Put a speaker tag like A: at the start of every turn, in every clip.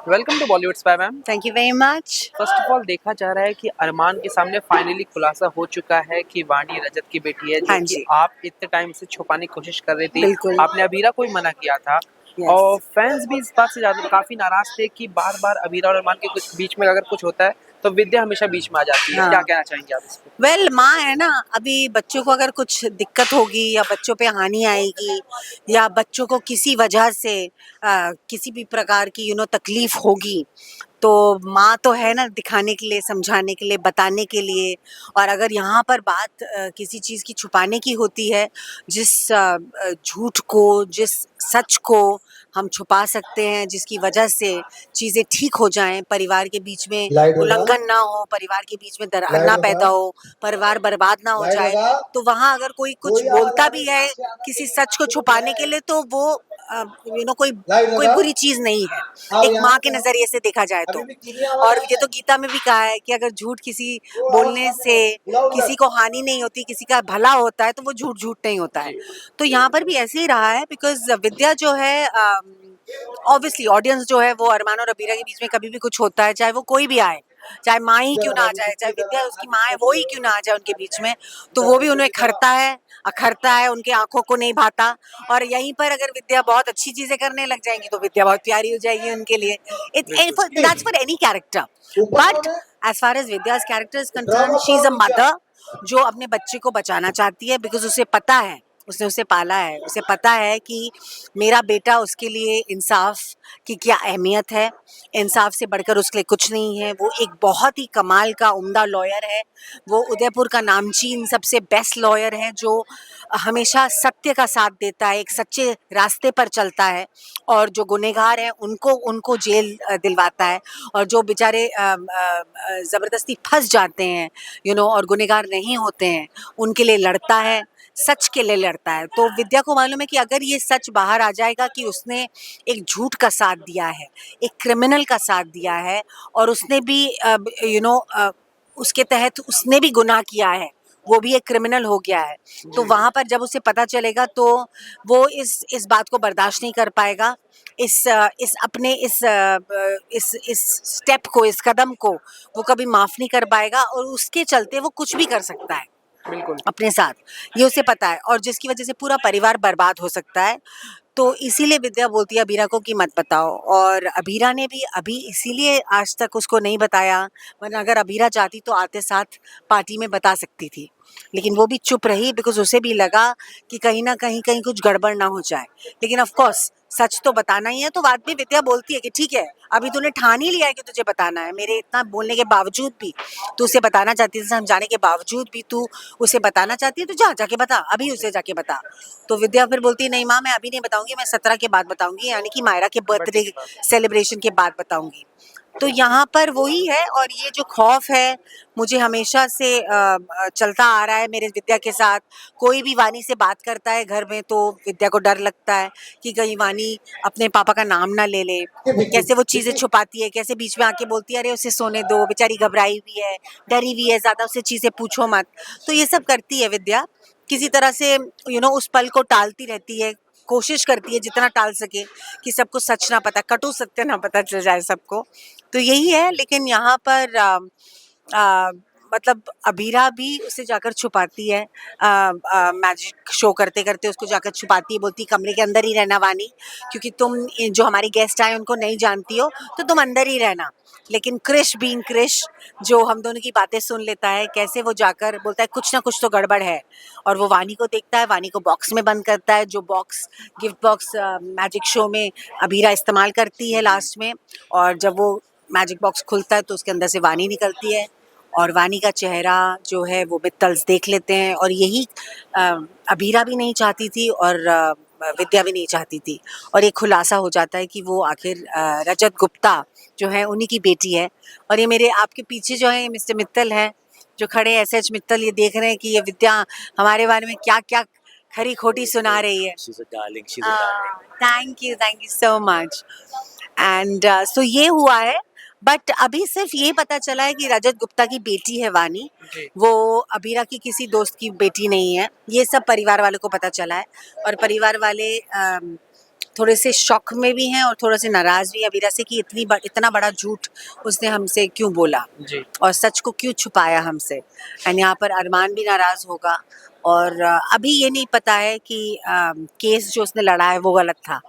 A: Welcome to Bollywood spy ma'am.
B: Thank you very much.
A: First of all देखा जा रहा है कि अरमान के सामने फाइनली खुलासा हो चुका है कि वाणी रजत की बेटी है, जो
B: हाँ
A: कि
B: जी,
A: आप इतने टाइम से छुपाने की कोशिश कर रही थी।
B: बिल्कुल।
A: आपने अबीरा को ही मना किया था
B: यस।
A: और फैंस भी इस बात से ज्यादा काफी नाराज थे कि बार बार अबीरा और अरमान के कुछ बीच में अगर कुछ होता है तो विद्या हमेशा बीच में आ जाती है। क्या
B: हाँ।
A: कहना चाहेंगे आप इस पे?
B: वेल माँ है ना, अभी बच्चों को अगर कुछ दिक्कत होगी या बच्चों पे हानि आएगी या बच्चों को किसी वजह से किसी भी प्रकार की तकलीफ होगी, तो माँ तो है ना, दिखाने के लिए, समझाने के लिए, बताने के लिए। और अगर यहाँ पर बात किसी चीज़ की छुपाने की होती है, जिस झूठ को, जिस सच को हम छुपा सकते हैं, जिसकी वजह से चीज़ें ठीक हो जाएं, परिवार के बीच में उल्लंघन ना हो, परिवार के बीच में दरार ना पैदा हो, परिवार बर्बाद ना हो जाए, तो वहाँ अगर कोई कुछ बोलता भी है किसी सच को छुपाने के लिए, तो वो कोई कोई बुरी चीज नहीं है, एक माँ के नजरिए से देखा जाए तो। और ये तो गीता में भी कहा है कि अगर झूठ किसी बोलने से किसी को हानि नहीं होती, किसी का भला होता है, तो वो झूठ झूठ नहीं होता है। तो यहाँ पर भी ऐसे ही रहा है, बिकॉज विद्या जो है, ऑब्वियसली ऑडियंस जो है वो अरमान और अबीरा के बीच में कभी भी कुछ होता है, चाहे वो कोई भी आए, चाहे माँ ही क्यों ना आ जाए, चाहे विद्या उसकी माँ है वो ही क्यों ना आ जाए उनके बीच में, तो वो भी उन्हें खरता है, अखरता है, उनके आंखों को नहीं भाता। और यहीं पर अगर विद्या बहुत अच्छी चीजें करने लग जाएंगी तो विद्या बहुत प्यारी हो जाएगी उनके लिए। That's for any character, but as far as Vidya's character is concern, she is a mother जो अपने बच्चे को बचाना चाहती है, बिकॉज उसे पता है, उसने उसे पाला है, उसे पता है कि मेरा बेटा, उसके लिए इंसाफ की क्या अहमियत है, इंसाफ से बढ़कर उसके लिए कुछ नहीं है। वो एक बहुत ही कमाल का उम्दा लॉयर है, वो उदयपुर का नामचीन सबसे बेस्ट लॉयर है, जो हमेशा सत्य का साथ देता है, एक सच्चे रास्ते पर चलता है, और जो गुनहगार हैं उनको उनको जेल दिलवाता है, और जो बेचारे ज़बरदस्ती फंस जाते हैं और गुनहगार नहीं होते हैं, उनके लिए लड़ता है, सच के लिए लड़ता है। तो विद्या को मालूम है कि अगर ये सच बाहर आ जाएगा कि उसने एक झूठ का साथ दिया है, एक क्रिमिनल का साथ दिया है, और उसने भी उसके तहत उसने भी गुनाह किया है, वो भी एक क्रिमिनल हो गया है, तो वहाँ पर जब उसे पता चलेगा तो वो इस बात को बर्दाश्त नहीं कर पाएगा, इस अपने इस स्टेप को, इस कदम को वो कभी माफ नहीं कर पाएगा, और उसके चलते वो कुछ भी कर सकता है
A: बिल्कुल।
B: अपने साथ, ये उसे पता है, और जिसकी वजह से पूरा परिवार बर्बाद हो सकता है। तो इसीलिए विद्या बोलती है अबीरा को कि मत बताओ, और अबीरा ने भी अभी इसीलिए आज तक उसको नहीं बताया, वरना अगर अबीरा चाहती तो आते साथ पार्टी में बता सकती थी, लेकिन वो भी चुप रही, बिकॉज उसे भी लगा कि कहीं ना कहीं कहीं कुछ गड़बड़ ना हो जाए। लेकिन ऑफ कोर्स सच तो बताना ही है, तो बाद में विद्या बोलती है कि ठीक है, अभी तूने ठान ही लिया है कि तुझे बताना है, मेरे इतना बोलने के बावजूद भी तू उसे बताना चाहती है, समझाने के बावजूद भी तू उसे बताना चाहती है, तो जा जाके बता, अभी उसे जाके बता। तो विद्या फिर बोलती है नहीं माँ, मैं अभी नहीं बताऊंगी, मैं 17 के बाद बताऊंगी, यानी कि मायरा के बर्थडे सेलिब्रेशन के बाद बताऊंगी। तो यहाँ पर वही है, और ये जो खौफ है मुझे हमेशा से चलता आ रहा है मेरे विद्या के साथ। कोई भी वानी से बात करता है घर में तो विद्या को डर लगता है कि कहीं वानी अपने पापा का नाम ना ले ले, कैसे वो चीज़ें छुपाती है, कैसे बीच में आके बोलती है अरे उसे सोने दो, बेचारी घबराई हुई है, डरी हुई है, ज़्यादा उससे चीज़ें पूछो मत। तो ये सब करती है विद्या, किसी तरह से उस पल को टालती रहती है, कोशिश करती है जितना टाल सके कि सबको सच ना पता, कटु सत्य ना पता चल जाए सबको। तो यही है, लेकिन यहाँ पर आ, मतलब अबीरा भी उसे जाकर छुपाती है, मैजिक शो करते करते उसको जाकर छुपाती है, बोलती कमरे के अंदर ही रहना वानी, क्योंकि तुम जो हमारी गेस्ट आए उनको नहीं जानती हो, तो तुम अंदर ही रहना। लेकिन क्रिश बीइंग क्रिश, जो हम दोनों की बातें सुन लेता है, कैसे वो जाकर बोलता है कुछ ना कुछ तो गड़बड़ है, और वो वानी को देखता है, वानी को बॉक्स में बंद करता है, जो box gift box magic show में अबीरा इस्तेमाल करती है लास्ट में। और जब वो मैजिक बॉक्स खुलता है तो उसके अंदर से वानी निकलती है, और वानी का चेहरा जो है वो मित्तल्स देख लेते हैं, और यही अबीरा भी नहीं चाहती थी और विद्या भी नहीं चाहती थी, और एक खुलासा हो जाता है कि वो आखिर रजत गुप्ता जो है उन्हीं की बेटी है। और ये मेरे आपके पीछे जो है मिस्टर मित्तल हैं, जो खड़े हैं, एसएच मित्तल, ये देख रहे हैं कि ये विद्या हमारे बारे में क्या क्या खरी खोटी सुना रही है।
C: She's a darling. She's a darling.
B: Thank you so much. And so ये हुआ है, बट अभी सिर्फ ये पता चला है कि रजत गुप्ता की बेटी है वानी,
A: जी।
B: वो अबीरा की किसी दोस्त की बेटी नहीं है, ये सब परिवार वालों को पता चला है। और परिवार वाले थोड़े से शॉक में भी हैं और थोड़े से नाराज भी हैं अबीरा से कि इतना बड़ा झूठ उसने हमसे क्यों बोला
A: जी
B: और सच को क्यों छुपाया हमसे। एंड यहाँ पर अरमान भी नाराज होगा और अभी ये नहीं पता है कि केस जो उसने लड़ा है वो गलत था।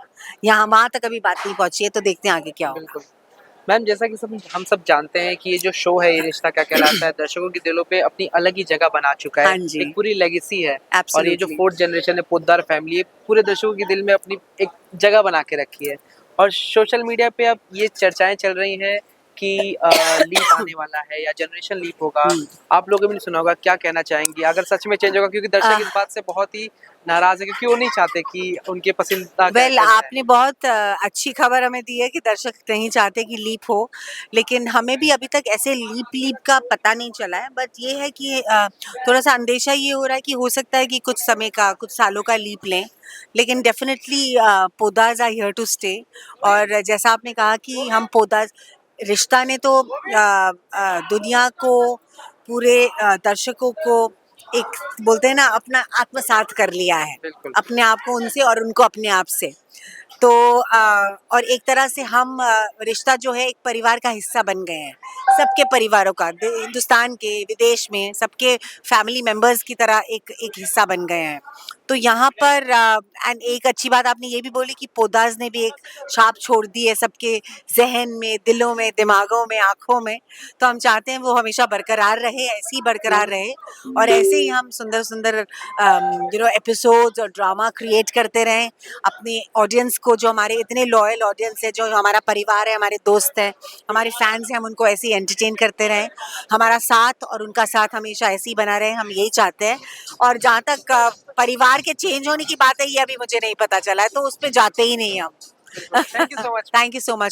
B: यहाँ वहाँ तक अभी बात नहीं पहुंची है, तो देखते हैं आगे क्या होगा।
A: बिल्कुल। मैम जैसा कि हम सब जानते हैं कि ये जो शो है ये रिश्ता क्या कहलाता है दर्शकों के दिलों पे अपनी अलग ही जगह बना चुका है।
B: हाँ जी।
A: एक पूरी लेगेसी है। और ये जो
B: एब्सोल्युटली।
A: फोर्थ जनरेशन है पोद्दार फैमिली ये पूरे दर्शकों के दिल में अपनी एक जगह बना के रखी है। और सोशल मीडिया पे अब ये चर्चाएं चल रही हैं कि लीप आने वाला है या जनरेशन लीप होगा। आप लोगों ने भी सुना होगा, क्या कहना चाहेंगी अगर सच में चेंज होगा? क्योंकि दर्शक इस बात से बहुत ही नाराज है क्योंकि वो नहीं चाहते कि उनके पसंदीदा
B: वेल
A: कैरेक्टर जाए।
B: आपने बहुत अच्छी खबर हमें दी है कि दर्शक नहीं चाहते कि लीप हो, लेकिन हमें भी अभी तक ऐसे लीप का पता नहीं चला है। बट ये है कि थोड़ा सा अंदेशा ये हो रहा है कि हो सकता है कि कुछ समय का, कुछ सालों का लीप लें, लेकिन definitely Podars are here to stay. और जैसा आपने कहा कि हम पोदार्स रिश्ता ने तो दुनिया को, पूरे दर्शकों को एक बोलते हैं ना अपना आत्मसात कर लिया है,
A: बिल्कुल
B: अपने आप को उनसे और उनको अपने आप से। तो और एक तरह से हम रिश्ता जो है एक परिवार का हिस्सा बन गए हैं, सबके परिवारों का, हिंदुस्तान के, विदेश में सबके फैमिली मेंबर्स की तरह एक एक हिस्सा बन गए हैं। तो यहाँ पर एंड एक अच्छी बात आपने ये भी बोली कि पोदार्स ने भी एक छाप छोड़ दी है सबके जहन में, दिलों में, दिमागों में, आँखों में। तो हम चाहते हैं वो हमेशा बरकरार रहे, ऐसे ही बरकरार रहे और ऐसे ही हम सुंदर-सुंदर एपिसोड्स और ड्रामा क्रिएट करते रहें अपने ऑडियंस को, जो हमारे इतने लॉयल ऑडियंस है, जो हमारा परिवार है, हमारे दोस्त हैं, हमारे फैंस हैं, हम उनको ऐसे ही एंटरटेन करते रहें। हमारा साथ और उनका साथ हमेशा ऐसे ही बना रहे, हम यही चाहते हैं। और जहाँ तक परिवार के चेंज होने की बात है, ये अभी मुझे नहीं पता चला है, तो उस पे जाते ही नहीं हम।
A: बिल्कुल। Thank you so much.
B: Thank you so much.